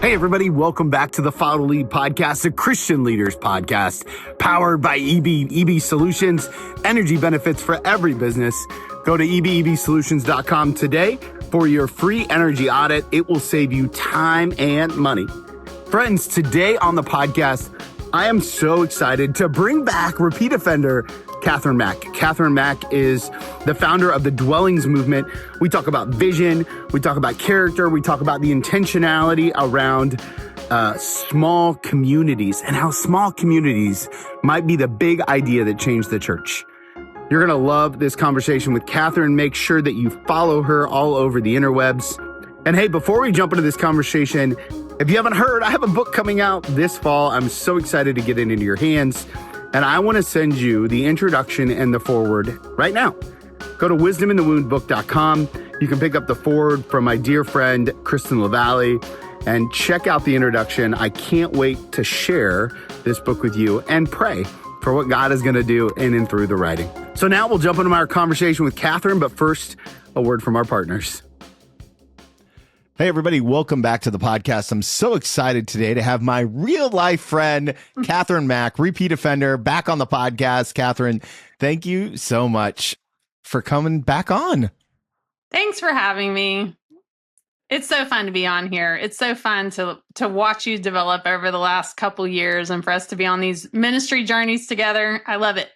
Hey, everybody, welcome back to the Follow to Lead podcast, a Christian leaders podcast powered by EBEB Solutions, energy benefits for every business. Go to ebebsolutions.com today for your free energy audit. It will save you time and money. Friends, today on the podcast, I am so excited to bring back repeat offender Kathryn Mack. Kathryn Mack is the founder of the Dwellings movement. We talk about vision, we talk about character, we talk about the intentionality around small communities and how small communities might be the big idea that changed the church. You're going to love this conversation with Kathryn. Make sure that you follow her all over the interwebs. And hey, before we jump into this conversation, if you haven't heard, I have a book coming out this fall. I'm so excited to get it into your hands. And I want to send you the introduction and the foreword right now. Go to wisdominthewoundbook.com. You can pick up the foreword from my dear friend, Kristen LaValle, and check out the introduction. I can't wait to share this book with you and pray for what God is going to do in and through the writing. So now we'll jump into our conversation with Kathryn, but first, a word from our partners. Hey, everybody. Welcome back to the podcast. I'm so excited today to have my real life friend, Kathryn Mack, repeat offender, back on the podcast. Kathryn, thank you so much for coming back on. Thanks for having me. It's so fun to be on here. It's so fun to watch you develop over the last couple years and for us to be on these ministry journeys together. I love it.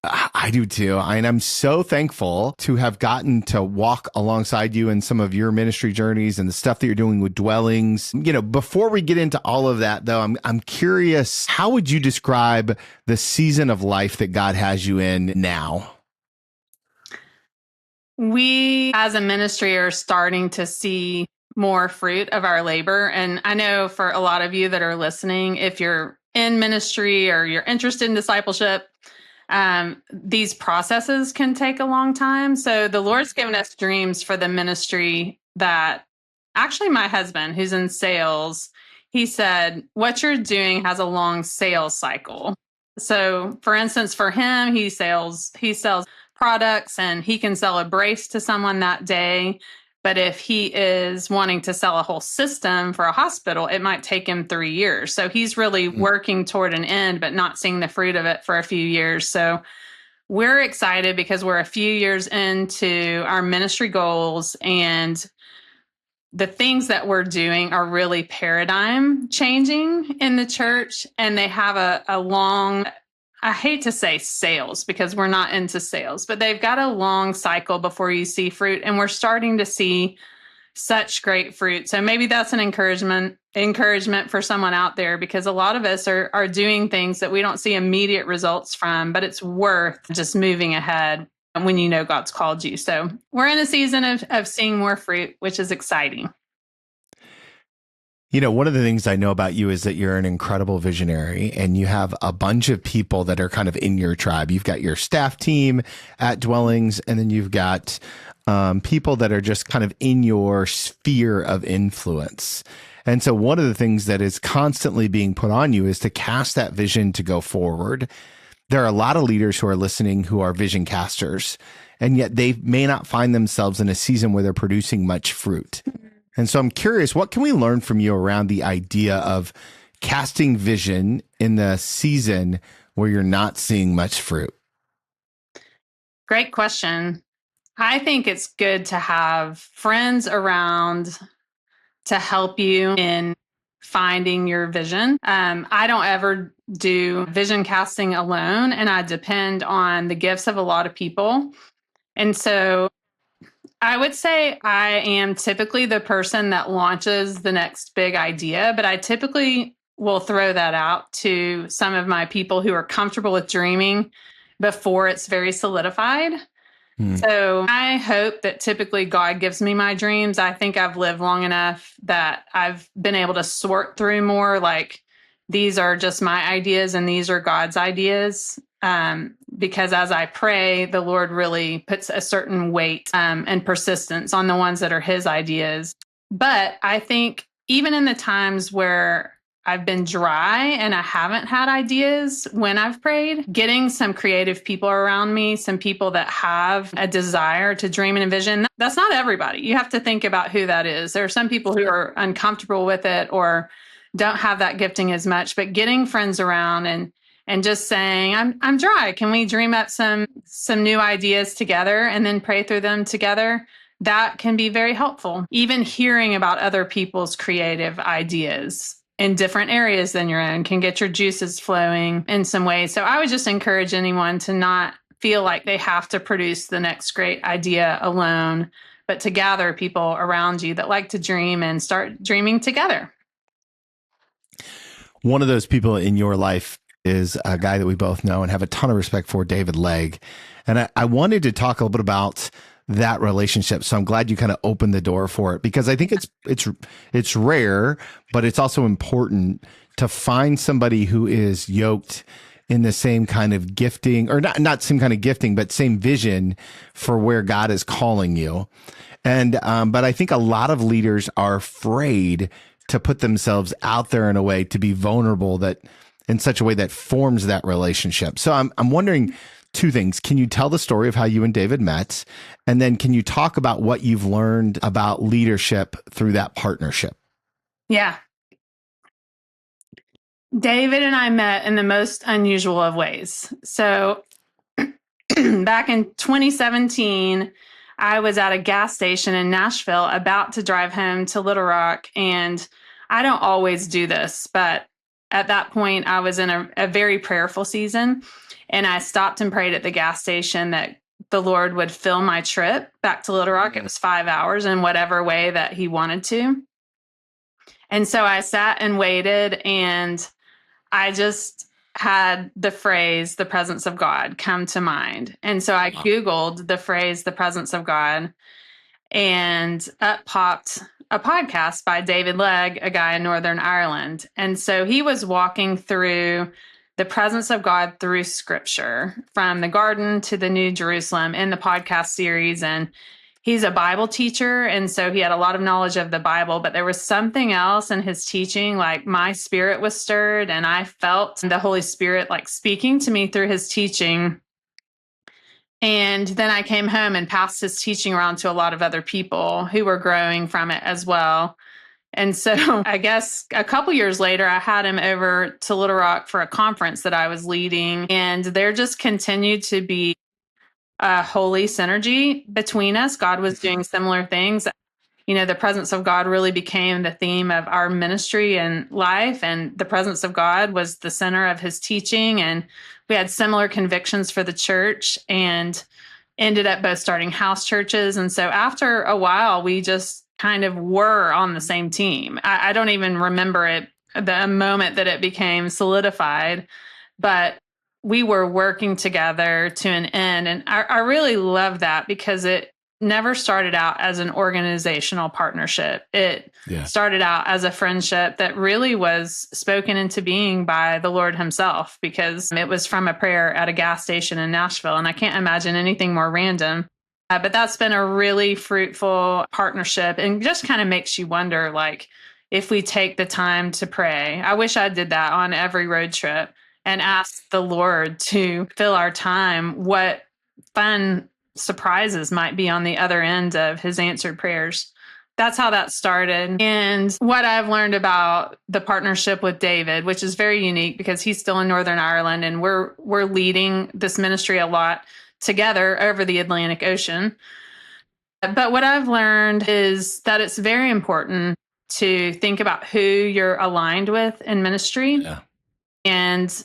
I do too. And I'm so thankful to have gotten to walk alongside you in some of your ministry journeys and the stuff that you're doing with Dwellings. You know, before we get into all of that, though, I'm curious, how would you describe the season of life that God has you in now? We, as a ministry, are starting to see more fruit of our labor. And I know for a lot of you that are listening, if you're in ministry or you're interested in discipleship, these processes can take a long time. So the Lord's given us dreams for the ministry that actually my husband, who's in sales, he said, what you're doing has a long sales cycle. So for instance, for him, he sells products and he can sell a brace to someone that day. But if he is wanting to sell a whole system for a hospital, it might take him 3 years. So he's really working toward an end, but not seeing the fruit of it for a few years. So we're excited because we're a few years into our ministry goals, and the things that we're doing are really paradigm changing in the church. And they have a long, I hate to say sales because we're not into sales, but they've got a long cycle before you see fruit, and we're starting to see such great fruit. So maybe that's an encouragement for someone out there, because a lot of us are doing things that we don't see immediate results from, but it's worth just moving ahead when you know God's called you. So we're in a season of seeing more fruit, which is exciting. You know, one of the things I know about you is that you're an incredible visionary, and you have a bunch of people that are kind of in your tribe. You've got your staff team at Dwellings, and then you've got people that are just kind of in your sphere of influence. And so one of the things that is constantly being put on you is to cast that vision to go forward. There are a lot of leaders who are listening who are vision casters, and yet they may not find themselves in a season where they're producing much fruit. And so I'm curious, what can we learn from you around the idea of casting vision in the season where you're not seeing much fruit? Great question. I think it's good to have friends around to help you in finding your vision. I don't ever do vision casting alone, and I depend on the gifts of a lot of people. And so I would say I am typically the person that launches the next big idea, but I typically will throw that out to some of my people who are comfortable with dreaming before it's very solidified. So I hope that typically God gives me my dreams. I think I've lived long enough that I've been able to sort through more like these are just my ideas and these are God's ideas. Because as I pray, the Lord really puts a certain weight and persistence on the ones that are his ideas. But I think even in the times where I've been dry and I haven't had ideas when I've prayed, getting some creative people around me, some people that have a desire to dream and envision. That's not everybody. You have to think about who that is. There are some people who are uncomfortable with it or don't have that gifting as much, but getting friends around and just saying, I'm dry. Can we dream up some new ideas together and then pray through them together? That can be very helpful. Even hearing about other people's creative ideas in different areas than your own can get your juices flowing in some ways. So I would just encourage anyone to not feel like they have to produce the next great idea alone, but to gather people around you that like to dream and start dreaming together. One of those people in your life is a guy that we both know and have a ton of respect for, David Legg. And I wanted to talk a little bit about that relationship. So I'm glad you kind of opened the door for it, because I think it's rare, but it's also important to find somebody who is yoked in the same kind of gifting, or not same kind of gifting, but same vision for where God is calling you. And but I think a lot of leaders are afraid to put themselves out there in a way to be vulnerable, that in such a way that forms that relationship. So I'm wondering two things. Can you tell the story of how you and David met? And then can you talk about what you've learned about leadership through that partnership? Yeah. David and I met in the most unusual of ways. So back in 2017, I was at a gas station in Nashville about to drive home to Little Rock. And I don't always do this, but at that point, I was in a very prayerful season. And I stopped and prayed at the gas station that the Lord would fill my trip back to Little Rock. It was 5 hours in whatever way that he wanted to. And so I sat and waited, and I just had the phrase, the presence of God, come to mind. And so I Googled the phrase, the presence of God, and up popped a podcast by David Legg, a guy in Northern Ireland. And so he was walking through the presence of God through scripture, from the garden to the New Jerusalem, in the podcast series. And he's a Bible teacher. And so he had a lot of knowledge of the Bible, but there was something else in his teaching. Like, my spirit was stirred, and I felt the Holy Spirit like speaking to me through his teaching. And then I came home and passed his teaching around to a lot of other people who were growing from it as well. And so I guess a couple years later, I had him over to Little Rock for a conference that I was leading. And there just continued to be a holy synergy between us. God was doing similar things. You know, the presence of God really became the theme of our ministry and life. And the presence of God was the center of his teaching. And we had similar convictions for the church, and ended up both starting house churches. And so after a while, we just kind of were on the same team. I don't even remember it, the moment that it became solidified, but we were working together to an end. And I really love that, because it never started out as an organizational partnership. It started out as a friendship that really was spoken into being by the Lord himself, because it was from a prayer at a gas station in Nashville. And I can't imagine anything more random. But that's been a really fruitful partnership, and just kind of makes you wonder, like, if we take the time to pray. I wish I did that on every road trip and ask the Lord to fill our time. What fun surprises might be on the other end of his answered prayers. That's how that started. And what I've learned about the partnership with David, which is very unique because he's still in Northern Ireland, and we're leading this ministry a lot together over the Atlantic Ocean. But what I've learned is that it's very important to think about who you're aligned with in ministry. Yeah. And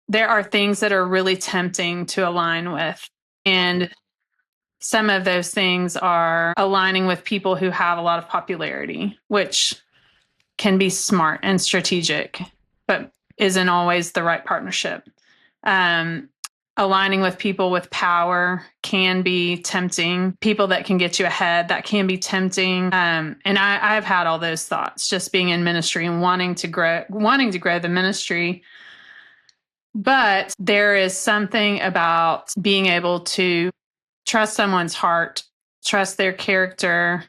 there are things that are really tempting to align with. And some of those things are aligning with people who have a lot of popularity, which can be smart and strategic, but isn't always the right partnership. Aligning with people with power can be tempting. People that can get you ahead, that can be tempting. And I've had all those thoughts just being in ministry and wanting to grow the ministry. But there is something about being able to trust someone's heart, trust their character,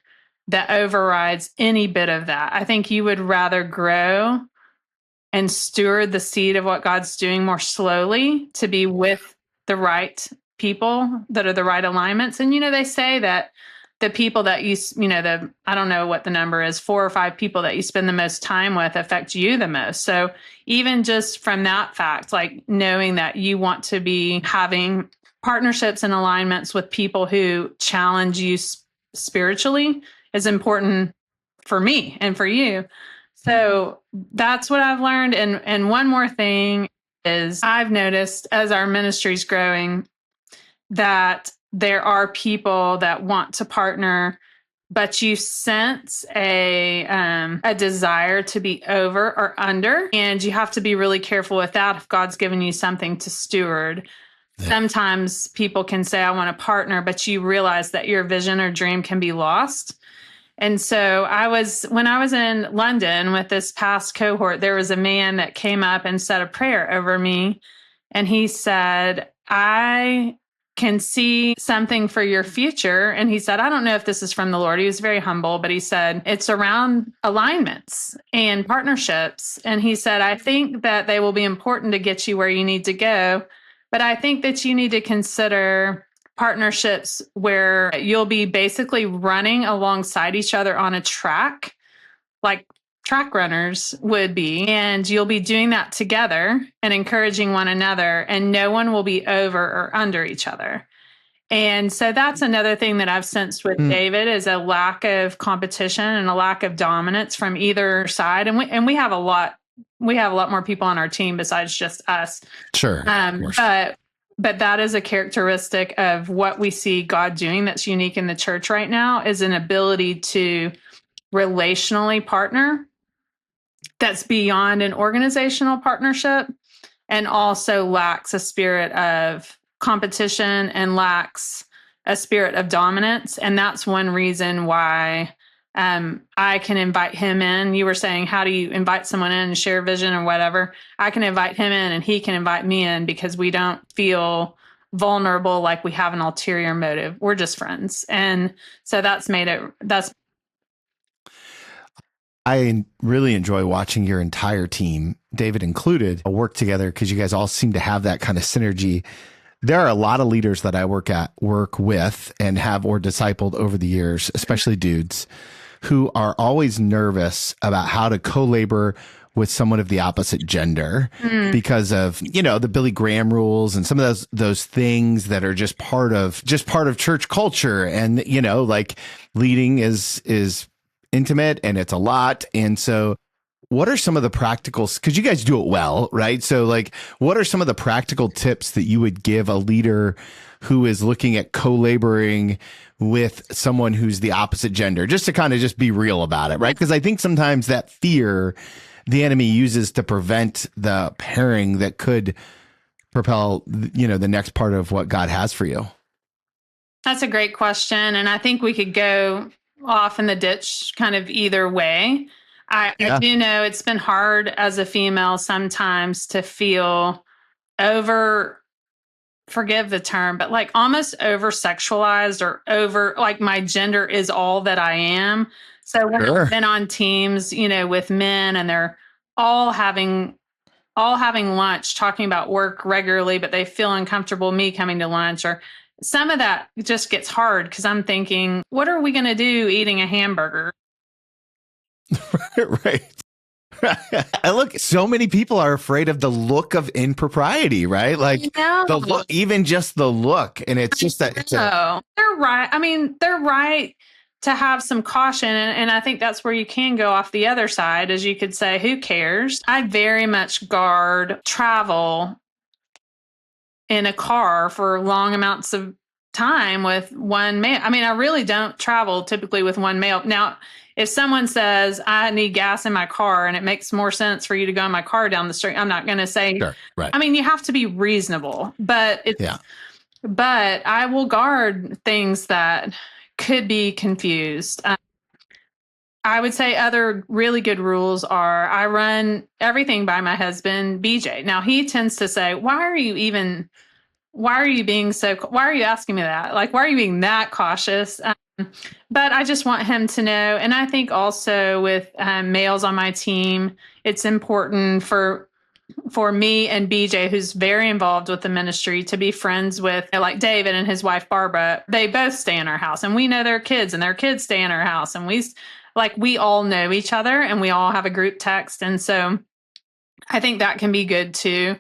that overrides any bit of that. I think you would rather grow and steward the seed of what God's doing more slowly, to be with the right people that are the right alignments. And, they say that the people that I don't know what the number is, 4 or 5 people that you spend the most time with affect you the most. So even just from that fact, like knowing that you want to be having partnerships and alignments with people who challenge you spiritually is important for me and for you. So that's what I've learned. And one more thing is, I've noticed as our ministry's growing that there are people that want to partner, but you sense a desire to be over or under, and you have to be really careful with that if God's given you something to steward. Yeah. Sometimes people can say, I want to partner, but you realize that your vision or dream can be lost. And so when I was in London with this past cohort, there was a man that came up and said a prayer over me. And he said, I can see something for your future. And he said, I don't know if this is from the Lord. He was very humble, but he said, it's around alignments and partnerships. And he said, I think that they will be important to get you where you need to go. But I think that you need to consider partnerships where you'll be basically running alongside each other on a track, like track runners would be. And you'll be doing that together and encouraging one another, and no one will be over or under each other. And so that's another thing that I've sensed with David, is a lack of competition and a lack of dominance from either side. And we have a lot more people on our team besides just us. Sure. But that is a characteristic of what we see God doing that's unique in the church right now, is an ability to relationally partner that's beyond an organizational partnership, and also lacks a spirit of competition and lacks a spirit of dominance. And that's one reason why I can invite him in. You were saying, how do you invite someone in and share vision or whatever? I can invite him in and he can invite me in, because we don't feel vulnerable like we have an ulterior motive. We're just friends. And so I really enjoy watching your entire team, David included, work together, because you guys all seem to have that kind of synergy. There are a lot of leaders that I work with and have or discipled over the years, especially dudes, who are always nervous about how to co-labor with someone of the opposite gender because of, the Billy Graham rules and some of those things that are just part of church culture. And, like leading is intimate and it's a lot. And so what are some of the practicals? Because you guys do it well, right? So like, what are some of the practical tips that you would give a leader who is looking at co-laboring with someone who's the opposite gender, just to kind of just be real about it, right? Because I think sometimes that fear the enemy uses to prevent the pairing that could propel, the next part of what God has for you. That's a great question. And I think we could go off in the ditch kind of either way. I do know it's been hard as a female sometimes to feel forgive the term, but like almost over sexualized or over, like my gender is all that I am. So when I've been on teams, with men, and they're all having lunch, talking about work regularly, but they feel uncomfortable me coming to lunch, or some of that just gets hard because I'm thinking, what are we going to do eating a hamburger? Right. Look, so many people are afraid of the look of impropriety, right? Like the look, even just the look. And it's just that. They're right. I mean, they're right to have some caution. And I think that's where you can go off the other side, as you could say, who cares? I very much guard travel in a car for long amounts of time with one male. I mean, I really don't travel typically with one male. Now, if someone says, I need gas in my car and it makes more sense for you to go in my car down the street, I'm not going to say, sure, right. I mean, you have to be reasonable, but but I will guard things that could be confused. I would say other really good rules are, I run everything by my husband, BJ. Now he tends to say, why are you asking me that? Like, why are you being that cautious? But I just want him to know. And I think also with males on my team, it's important for me and BJ, who's very involved with the ministry, to be friends with, like David and his wife, Barga. They both stay in our house, and we know their kids, and their kids stay in our house. And we all know each other, and we all have a group text. And so I think that can be good too.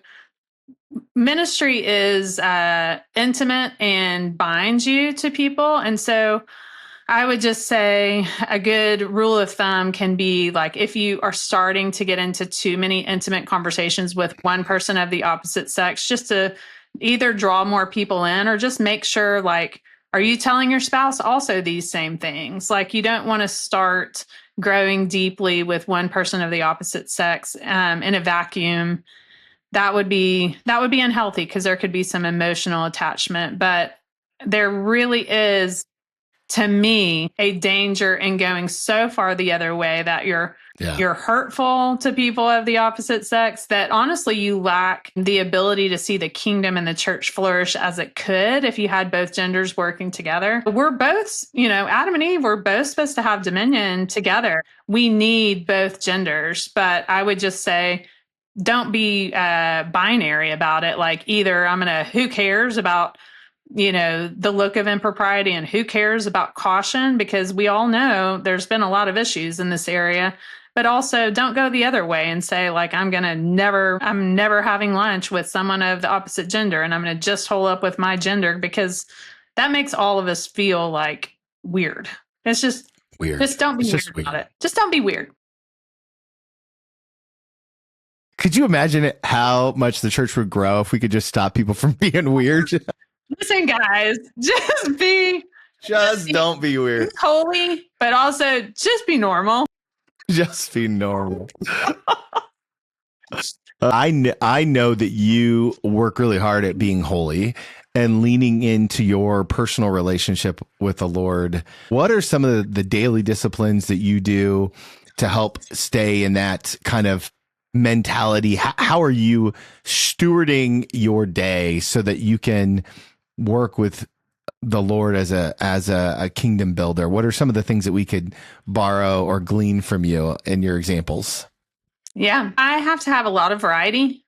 Ministry is intimate and binds you to people. And so I would just say a good rule of thumb can be like, if you are starting to get into too many intimate conversations with one person of the opposite sex, just to either draw more people in or just make sure, like, are you telling your spouse also these same things? Like, you don't want to start growing deeply with one person of the opposite sex in a vacuum. That would be unhealthy, because there could be some emotional attachment. But there really is, to me, a danger in going so far the other way that you're hurtful to people of the opposite sex, that honestly you lack the ability to see the kingdom and the church flourish as it could if you had both genders working together. We're both, Adam and Eve, we're both supposed to have dominion together. We need both genders, but I would just say, don't be binary about it. Like, either who cares about the look of impropriety, and who cares about caution, because we all know there's been a lot of issues in this area. But also, don't go the other way and say, like, I'm never having lunch with someone of the opposite gender, and I'm going to just hole up with my gender, because that makes all of us feel like weird. It's just weird. Just don't be weird about it. Just don't be weird. Could you imagine how much the church would grow if we could just stop people from being weird? Listen, guys, just don't be weird. Holy, but also just be normal. Just be normal. I know that you work really hard at being holy and leaning into your personal relationship with the Lord. What are some of the daily disciplines that you do to help stay in that kind of mentality? How are you stewarding your day so that you can work with the Lord as a kingdom builder? What are some of the things that we could borrow or glean from you in your examples? Yeah, I have to have a lot of variety.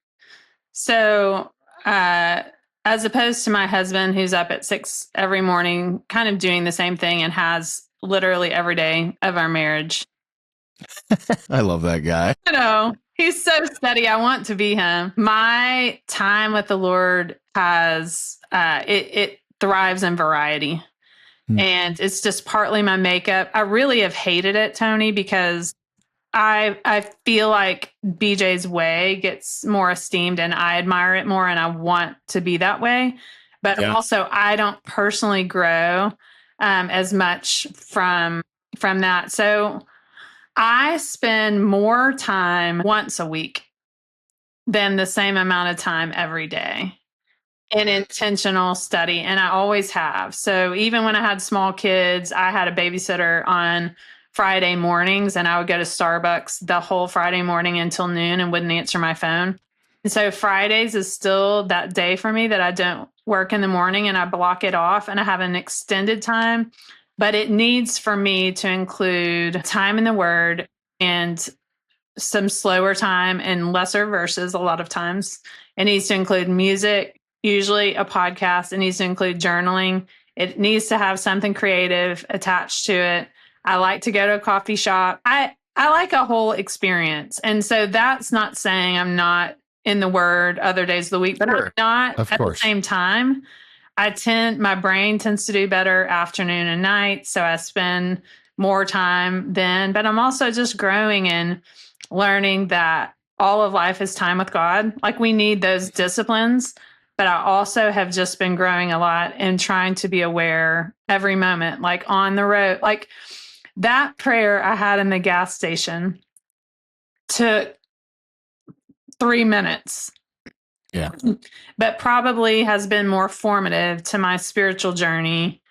So, as opposed to my husband, who's up at 6 every morning, kind of doing the same thing and has literally every day of our marriage. I love that guy. He's so steady. I want to be him. My time with the Lord has, it thrives in variety. And it's just partly my makeup. I really have hated it, Tony, because I feel like BJ's way gets more esteemed and I admire it more, and I want to be that way. But also, I don't personally grow as much from that. So I spend more time once a week than the same amount of time every day in intentional study. And I always have. So even when I had small kids, I had a babysitter on Friday mornings, and I would go to Starbucks the whole Friday morning until noon and wouldn't answer my phone. And so Fridays is still that day for me that I don't work in the morning, and I block it off and I have an extended time. But it needs for me to include time in the Word and some slower time and lesser verses a lot of times. It needs to include music, usually a podcast. It needs to include journaling. It needs to have something creative attached to it. I like to go to a coffee shop. I like a whole experience. And so that's not saying I'm not in the Word other days of the week, but I'm not at the same time. My brain tends to do better afternoon and night. So I spend more time then, but I'm also just growing and learning that all of life is time with God. Like, we need those disciplines, but I also have just been growing a lot and trying to be aware every moment, like on the road. Like, that prayer I had in the gas station took 3 minutes. Yeah. But probably has been more formative to my spiritual journey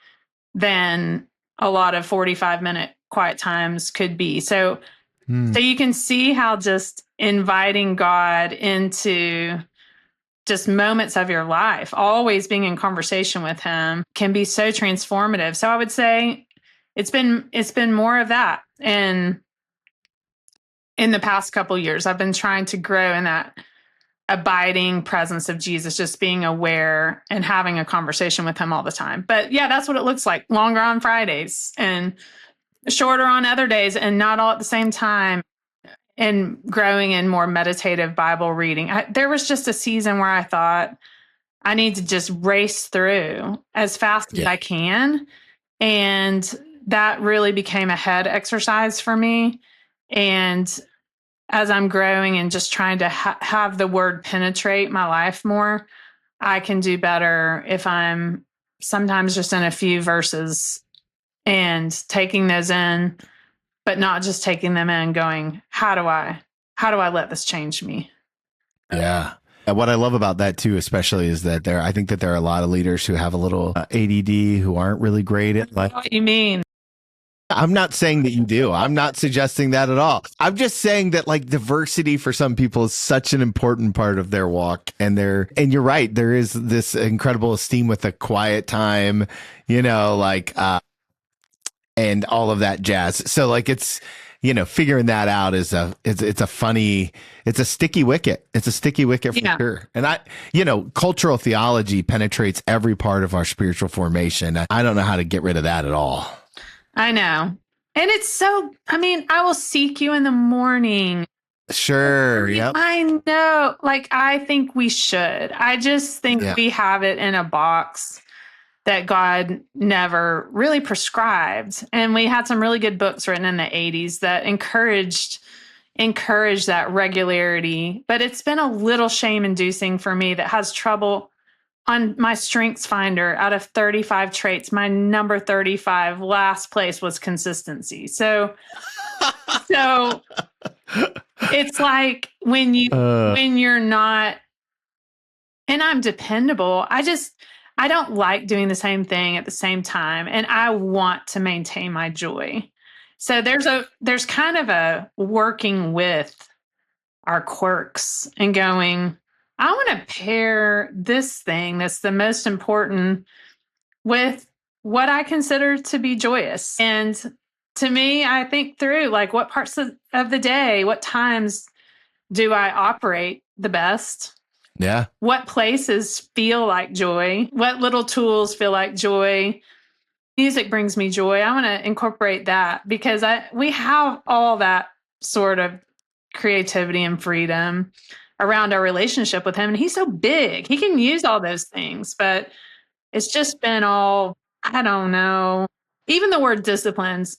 than a lot of 45-minute quiet times could be. So you can see how just inviting God into just moments of your life, always being in conversation with him, can be so transformative. So I would say it's been more of that. And in the past couple of years, I've been trying to grow in that abiding presence of Jesus, just being aware and having a conversation with him all the time. But yeah, that's what it looks like. Longer on Fridays and shorter on other days, and not all at the same time, and growing in more meditative Bible reading. There was just a season where I thought I need to just race through as fast as I can. And that really became a head exercise for me. And as I'm growing and just trying to have the word penetrate my life more, I can do better if I'm sometimes just in a few verses and taking those in, but not just taking them in going, how do I let this change me? Yeah. And what I love about that too, especially, is that I think that there are a lot of leaders who have a little ADD, who aren't really great at I know what you mean. I'm not saying that you do. I'm not suggesting that at all. I'm just saying that like diversity for some people is such an important part of their walk, and you're right. There is this incredible esteem with a quiet time, and all of that jazz. So like it's, figuring that out is it's a sticky wicket. It's a sticky wicket for sure. And cultural theology penetrates every part of our spiritual formation. I don't know how to get rid of that at all. I know. And it's I will seek you in the morning. Sure. Yep. I know. I think we should. I just think we have it in a box that God never really prescribed. And we had some really good books written in the 80s that encouraged that regularity. But it's been a little shame-inducing for me that has trouble. On my Strengths Finder, out of 35 traits, my number 35, last place, was consistency. So it's like when you're not, and I'm dependable. I don't like doing the same thing at the same time, and I want to maintain my joy. So there's kind of a working with our quirks and going, I want to pair this thing that's the most important with what I consider to be joyous. And to me, I think through what parts of the day, what times do I operate the best? Yeah. What places feel like joy? What little tools feel like joy? Music brings me joy. I want to incorporate that because we have all that sort of creativity and freedom around our relationship with him. And he's so big. He can use all those things, but it's just been all, I don't know. Even the word disciplines,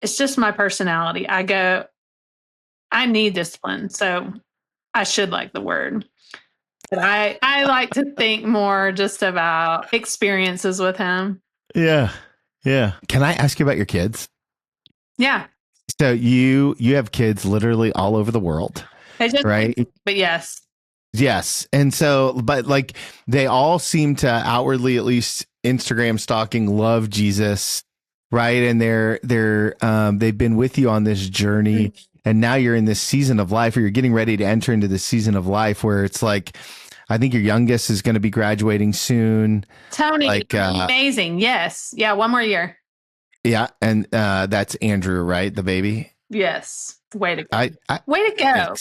it's just my personality. I need discipline. So I should like the word. But I like to think more just about experiences with him. Yeah. Yeah. Can I ask you about your kids? Yeah. So you have kids literally all over the world, right? But yes. Yes. And so, but they all seem to outwardly, at least Instagram stalking, love Jesus, right? And they've been with you on this journey. And now you're in this season of life, or you're getting ready to enter into this season of life where it's I think your youngest is going to be graduating soon. Tony, amazing. Yes. Yeah. One more year. Yeah. And that's Andrew, right? The baby. Yes. Way to go. Way to go.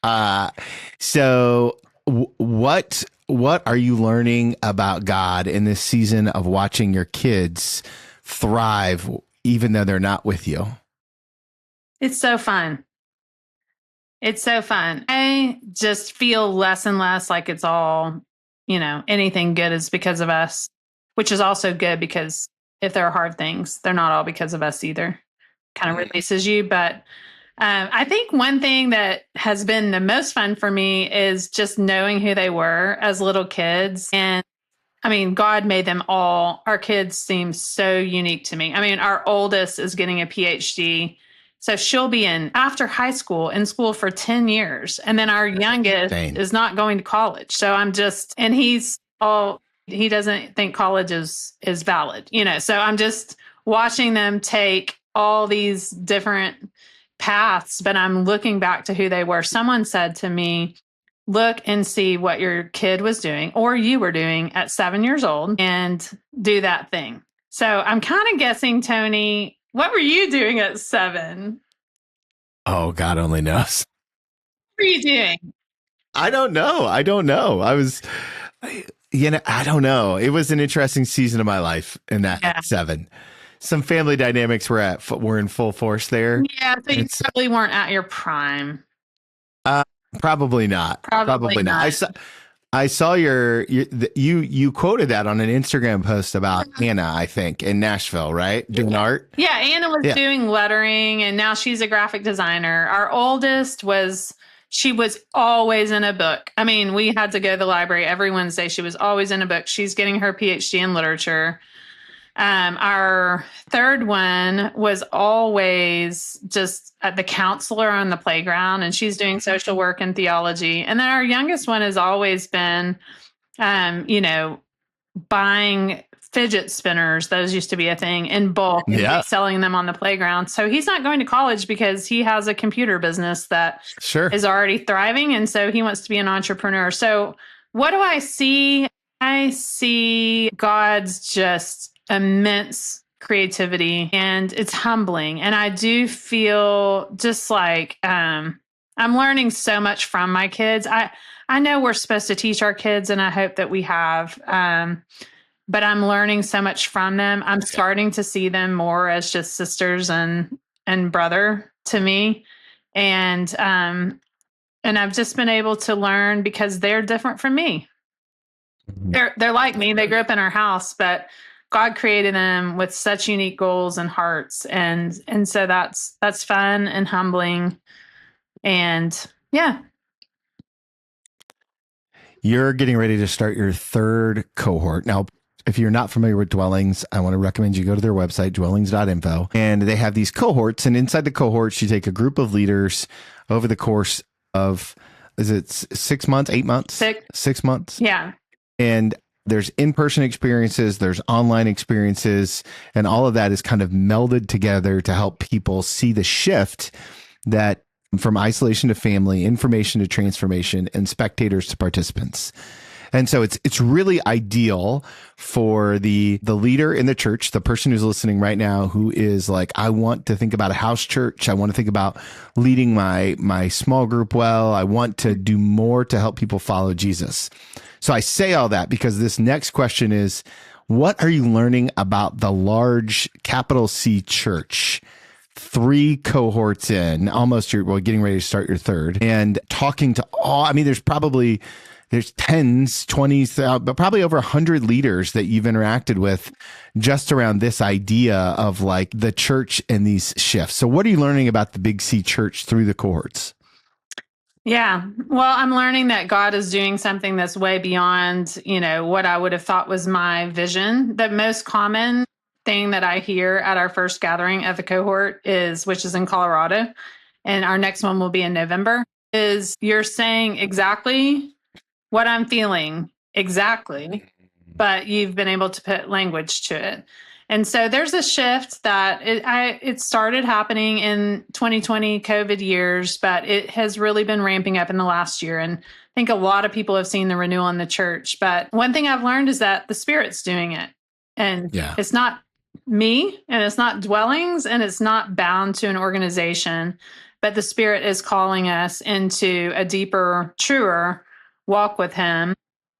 Thanks. So what are you learning about God in this season of watching your kids thrive, even though they're not with you? It's so fun. It's so fun. I just feel less and less like it's all, anything good is because of us, which is also good because if there are hard things, they're not all because of us either. Kind of releases you. But I think one thing that has been the most fun for me is just knowing who they were as little kids. And God made them all. Our kids seem so unique to me. Our oldest is getting a PhD. So she'll be after high school, in school for 10 years. And then our youngest is not going to college. So and he doesn't think college is valid, so I'm just watching them take all these different paths, but I'm looking back to who they were. Someone said to me, look and see what your kid was doing or you were doing at 7 years old and do that thing. So I'm kind of guessing, Tony, what were you doing at 7? Oh, God only knows. What were you doing? I don't know. I don't know. It was an interesting season of my life in that 7. Some family dynamics were in full force there. Yeah, so you probably weren't at your prime. Probably not. Probably not. I saw you quoted that on an Instagram post about Anna, I think, in Nashville, right? Doing art. Yeah, Anna was doing lettering, and now she's a graphic designer. Our oldest she was always in a book. I mean, we had to go to the library every Wednesday. She was always in a book. She's getting her PhD in literature. Our third one was always just at the counselor on the playground, and she's doing social work and theology. And then our youngest one has always been, buying fidget spinners. Those used to be a thing in bulk, and selling them on the playground. So he's not going to college because he has a computer business that is already thriving. And so he wants to be an entrepreneur. So what do I see? I see God's just immense creativity, and it's humbling. And I do feel just like I'm learning so much from my kids. I know we're supposed to teach our kids, and I hope that we have, but I'm learning so much from them. I'm starting to see them more as just sisters and brother to me. And I've just been able to learn because they're different from me. They're like me. They grew up in our house, but God created them with such unique goals and hearts. And so that's fun and humbling. And yeah. You're getting ready to start your 3rd cohort. Now, if you're not familiar with Dwellings, I want to recommend you go to their website, dwellings.info, and they have these cohorts. And inside the cohorts, you take a group of leaders over the course of, is it 6 months, 8 months? 6 months? Yeah. And there's in-person experiences, there's online experiences, and all of that is kind of melded together to help people see the shift that from isolation to family, information to transformation, and spectators to participants. And so it's really ideal for the leader in the church, the person who's listening right now, who is like, I want to think about a house church. I want to think about leading my small group well. I want to do more to help people follow Jesus. So I say all that because this next question is, what are you learning about the large capital C church? 3 cohorts in, almost getting ready to start your 3rd, and talking to there's 10s, 20s, but probably over 100 leaders that you've interacted with just around this idea of like the church and these shifts. So what are you learning about the Big C church through the cohorts? Yeah. Well, I'm learning that God is doing something that's way beyond, what I would have thought was my vision. The most common thing that I hear at our first gathering of the cohort which is in Colorado, and our next one will be in November, is you're saying exactly what I'm feeling exactly, but you've been able to put language to it. And so there's a shift that it started happening in 2020 COVID years, but it has really been ramping up in the last year. And I think a lot of people have seen the renewal in the church. But one thing I've learned is that the Spirit's doing it. And it's not me, and it's not Dwellings, and it's not bound to an organization, but the Spirit is calling us into a deeper, truer walk with Him.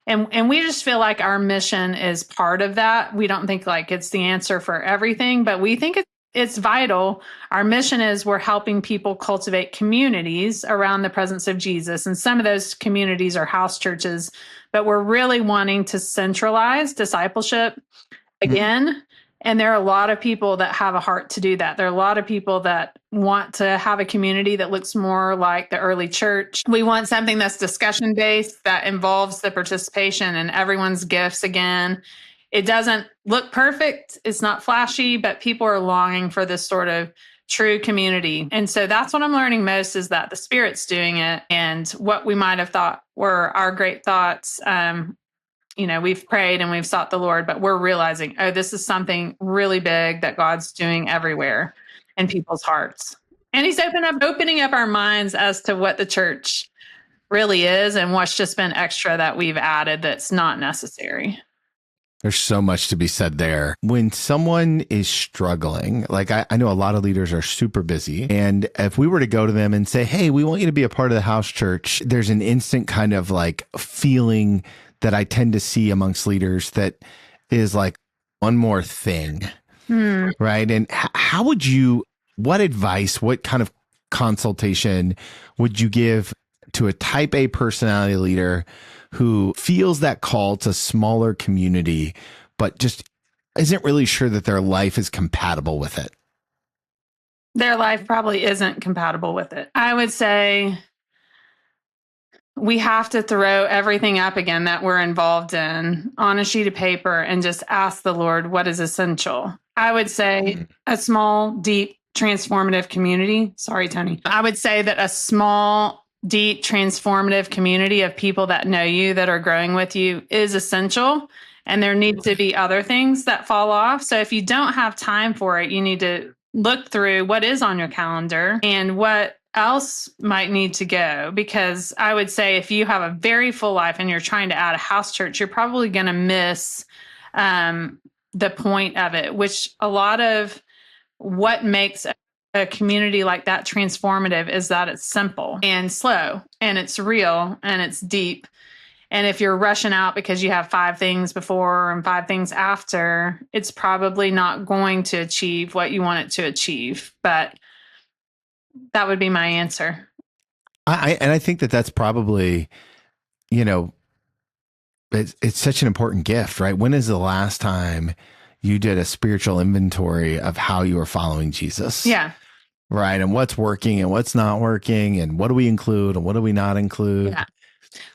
And we just feel like our mission is part of that. We don't think like it's the answer for everything, but we think it's vital. Our mission is we're helping people cultivate communities around the presence of Jesus. And some of those communities are house churches, but we're really wanting to centralize discipleship again. And there are a lot of people that have a heart to do that. There are a lot of people that want to have a community that looks more like the early church. We want something that's discussion based, that involves the participation and everyone's gifts again. It doesn't look perfect. It's not flashy, but people are longing for this sort of true community. And so that's what I'm learning most, is that the Spirit's doing it, and what we might have thought were our great thoughts. We've prayed and we've sought the Lord, but we're realizing, this is something really big that God's doing everywhere in people's hearts. And He's opening up our minds as to what the church really is and what's just been extra that we've added that's not necessary. There's so much to be said there. When someone is struggling, like I know a lot of leaders are super busy. And if we were to go to them and say, hey, we want you to be a part of the house church, there's an instant kind of like feeling that I tend to see amongst leaders that is like one more thing, right? And how would you, what advice, what kind of consultation would you give to a type A personality leader who feels that call to smaller community, but just isn't really sure that their life is compatible with it? Their life probably isn't compatible with it. I would say we have to throw everything up again that we're involved in on a sheet of paper and just ask the Lord what is essential. I would say a small, deep, transformative community. Sorry, Tony. I would say that a small, deep, transformative community of people that know you, that are growing with you, is essential. And there need to be other things that fall off. So if you don't have time for it, you need to look through what is on your calendar and what else might need to go. Because I would say if you have a very full life and you're trying to add a house church, you're probably going to miss the point of it, which a lot of what makes a community like that transformative is that it's simple and slow and it's real and it's deep. And if you're rushing out because you have 5 things before and 5 things after, it's probably not going to achieve what you want it to achieve. But that would be my answer. I think that that's probably, you know, it's such an important gift, right? When is the last time you did a spiritual inventory of how you were following Jesus? Yeah. Right. And what's working and what's not working and what do we include and what do we not include? Yeah.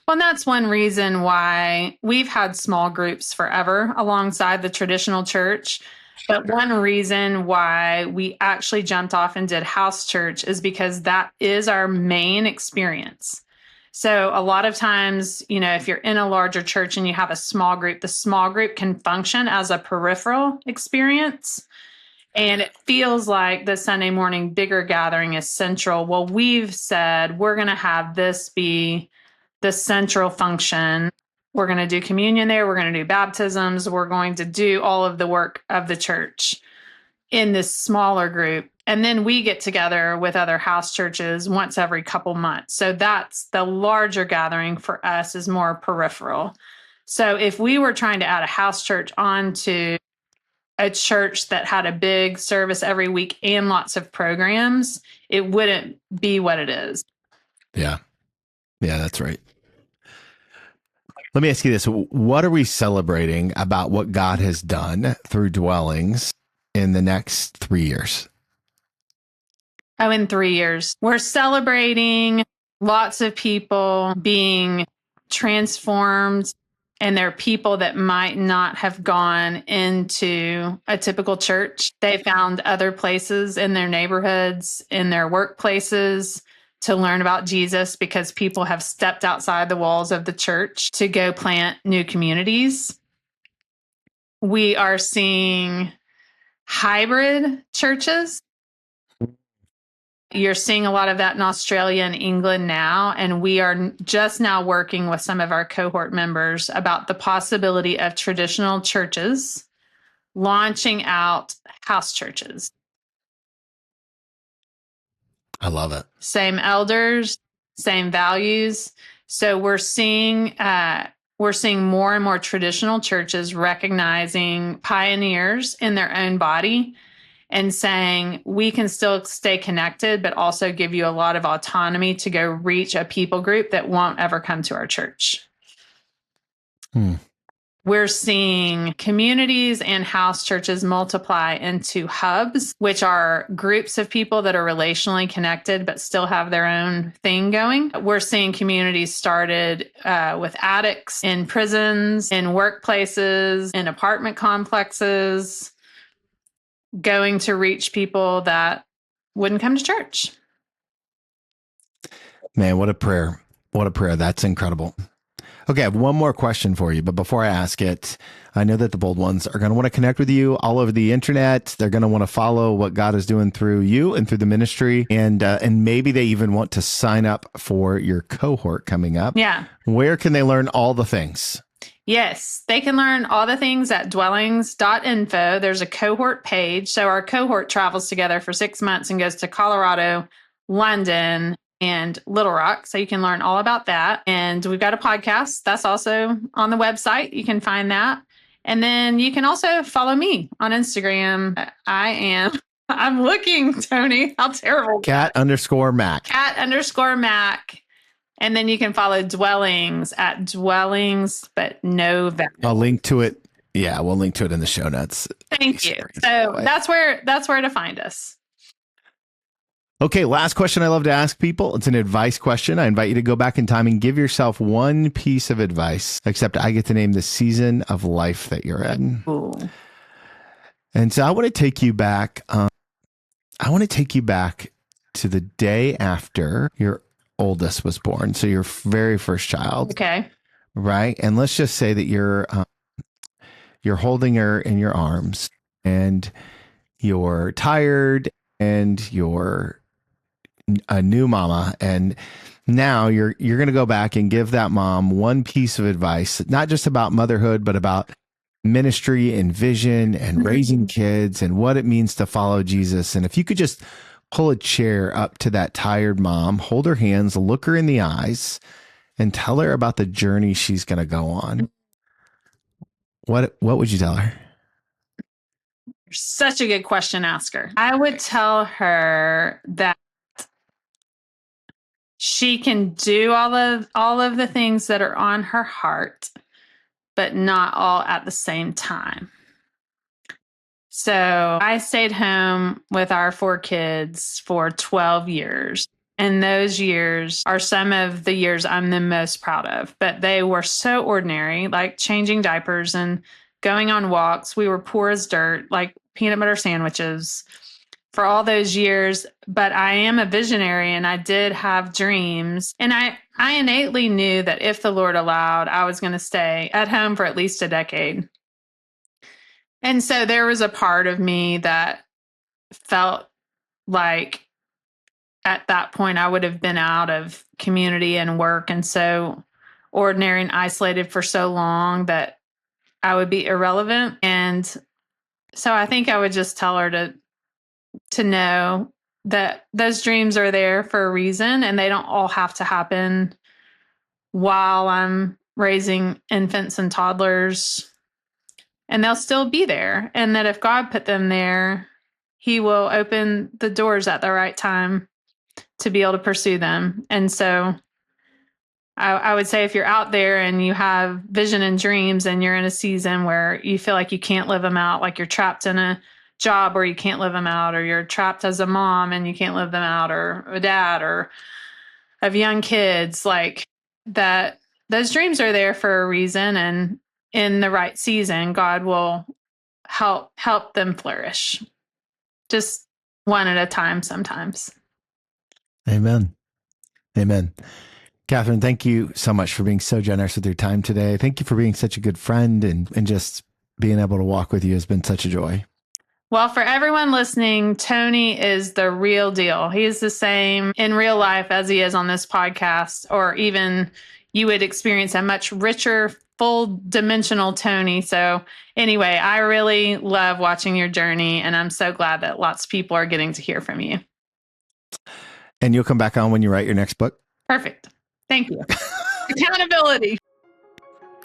Well, and that's one reason why we've had small groups forever alongside the traditional church. But one reason why we actually jumped off and did house church is because that is our main experience. So a lot of times, you know, if you're in a larger church and you have a small group, the small group can function as a peripheral experience. And it feels like the Sunday morning bigger gathering is central. Well, we've said we're going to have this be the central function. We're going to do communion there. We're going to do baptisms. We're going to do all of the work of the church in this smaller group. And then we get together with other house churches once every couple months. So that's the larger gathering for us is more peripheral. So if we were trying to add a house church onto a church that had a big service every week and lots of programs, it wouldn't be what it is. Yeah. Yeah, that's right. Let me ask you this. What are we celebrating about what God has done through dwellings in the next 3 years? Oh, in 3 years. We're celebrating lots of people being transformed, and they're people that might not have gone into a typical church. They found other places in their neighborhoods, in their workplaces, to learn about Jesus because people have stepped outside the walls of the church to go plant new communities. We are seeing hybrid churches. You're seeing a lot of that in Australia and England now, and we are just now working with some of our cohort members about the possibility of traditional churches launching out house churches. I love it. Same elders, same values. So we're seeing more and more traditional churches recognizing pioneers in their own body and saying we can still stay connected, but also give you a lot of autonomy to go reach a people group that won't ever come to our church. We're seeing communities and house churches multiply into hubs, which are groups of people that are relationally connected, but still have their own thing going. We're seeing communities started with addicts in prisons, in workplaces, in apartment complexes, going to reach people that wouldn't come to church. Man, what a prayer. What a prayer. That's incredible. Okay, I have one more question for you, but before I ask it, I know that the bold ones are going to want to connect with you all over the internet. They're going to want to follow what God is doing through you and through the ministry, and maybe they even want to sign up for your cohort coming up. Yeah. Where can they learn all the things? Yes, they can learn all the things at dwellings.info. There's a cohort page. So our cohort travels together for 6 months and goes to Colorado, London, and Little Rock. So you can learn all about that. And we've got a podcast that's also on the website. You can find that. And then you can also follow me on Instagram. I'm looking, Tony. How terrible. Kat_Mack. Kat_Mack. And then you can follow Dwellings at Dwellings, but no vowel. I'll link to it. Yeah, we'll link to it in the show notes. Thank you. So that's where to find us. Okay, last question I love to ask people. It's an advice question. I invite you to go back in time and give yourself one piece of advice, except I get to name the season of life that you're in. Ooh. And so I want to take you back. To the day after your oldest was born. So your very first child. Okay. Right. And let's just say that you're holding her in your arms and you're tired and you're a new mama. And now you're going to go back and give that mom one piece of advice, not just about motherhood, but about ministry and vision and raising kids and what it means to follow Jesus. And if you could just pull a chair up to that tired mom, hold her hands, look her in the eyes, and tell her about the journey she's going to go on, what would you tell her? Such a good question asker. I would tell her that she can do all of the things that are on her heart, but not all at the same time. So I stayed home with our 4 kids for 12 years. And those years are some of the years I'm the most proud of. But they were so ordinary, like changing diapers and going on walks. We were poor as dirt, like peanut butter sandwiches for all those years. But I am a visionary and I did have dreams. And I innately knew that if the Lord allowed, I was going to stay at home for at least a decade. And so there was a part of me that felt like at that point I would have been out of community and work and so ordinary and isolated for so long that I would be irrelevant. And so I think I would just tell her to know that those dreams are there for a reason and they don't all have to happen while I'm raising infants and toddlers. And they'll still be there. And that if God put them there, He will open the doors at the right time to be able to pursue them. And so I would say if you're out there and you have vision and dreams and you're in a season where you feel like you can't live them out, like you're trapped in a job where you can't live them out, or you're trapped as a mom and you can't live them out, or a dad or of young kids, like that, those dreams are there for a reason. And in the right season, God will help them flourish. Just one at a time sometimes. Amen. Amen. Kathryn, thank you so much for being so generous with your time today. Thank you for being such a good friend and just being able to walk with you has been such a joy. Well, for everyone listening, Tony is the real deal. He's the same in real life as he is on this podcast, or even you would experience a much richer, full dimensional Tony. So anyway, I really love watching your journey, and I'm so glad that lots of people are getting to hear from you. And you'll come back on when you write your next book? Perfect. Thank you. Accountability.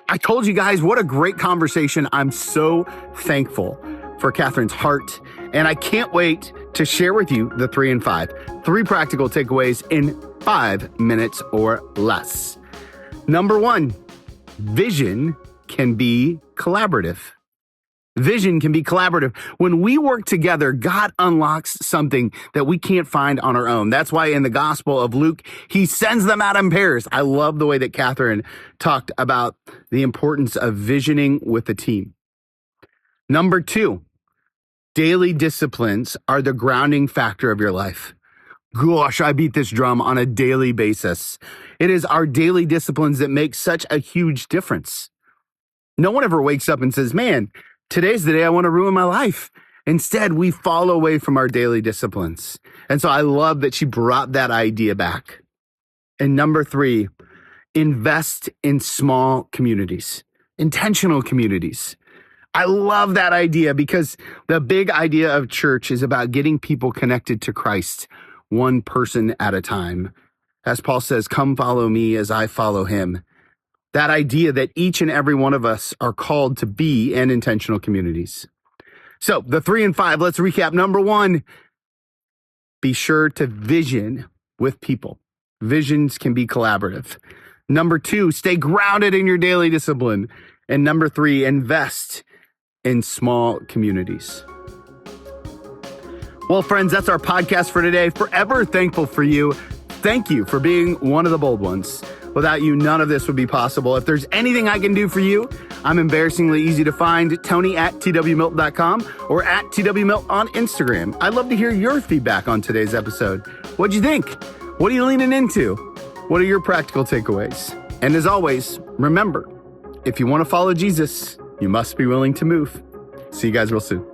I told you guys, what a great conversation. I'm so thankful for Kathryn's heart, and I can't wait to share with you the 3 and 5. 3 practical takeaways in 5 minutes or less. Number 1, vision can be collaborative. Vision can be collaborative. When we work together, God unlocks something that we can't find on our own. That's why in the Gospel of Luke, He sends them out in pairs. I love the way that Kathryn talked about the importance of visioning with a team. Number 2, daily disciplines are the grounding factor of your life. Gosh, I beat this drum on a daily basis. It is our daily disciplines that make such a huge difference. No one ever wakes up and says, man, today's the day I want to ruin my life. Instead, we fall away from our daily disciplines. And so I love that she brought that idea back. And number 3, invest in small communities. intentional communities. I love that idea because the big idea of church is about getting people connected to Christ, one person at a time. As Paul says, come follow me as I follow him. That idea that each and every one of us are called to be in intentional communities. So the 3 and 5, let's recap. Number 1, be sure to vision with people. Visions can be collaborative. Number 2, stay grounded in your daily discipline. And number 3, invest in small communities. Well, friends, that's our podcast for today. Forever thankful for you. Thank you for being one of the bold ones. Without you, none of this would be possible. If there's anything I can do for you, I'm embarrassingly easy to find. Tony at twmilton.com or at twmilton on Instagram. I'd love to hear your feedback on today's episode. What'd you think? What are you leaning into? What are your practical takeaways? And as always, remember, if you want to follow Jesus, you must be willing to move. See you guys real soon.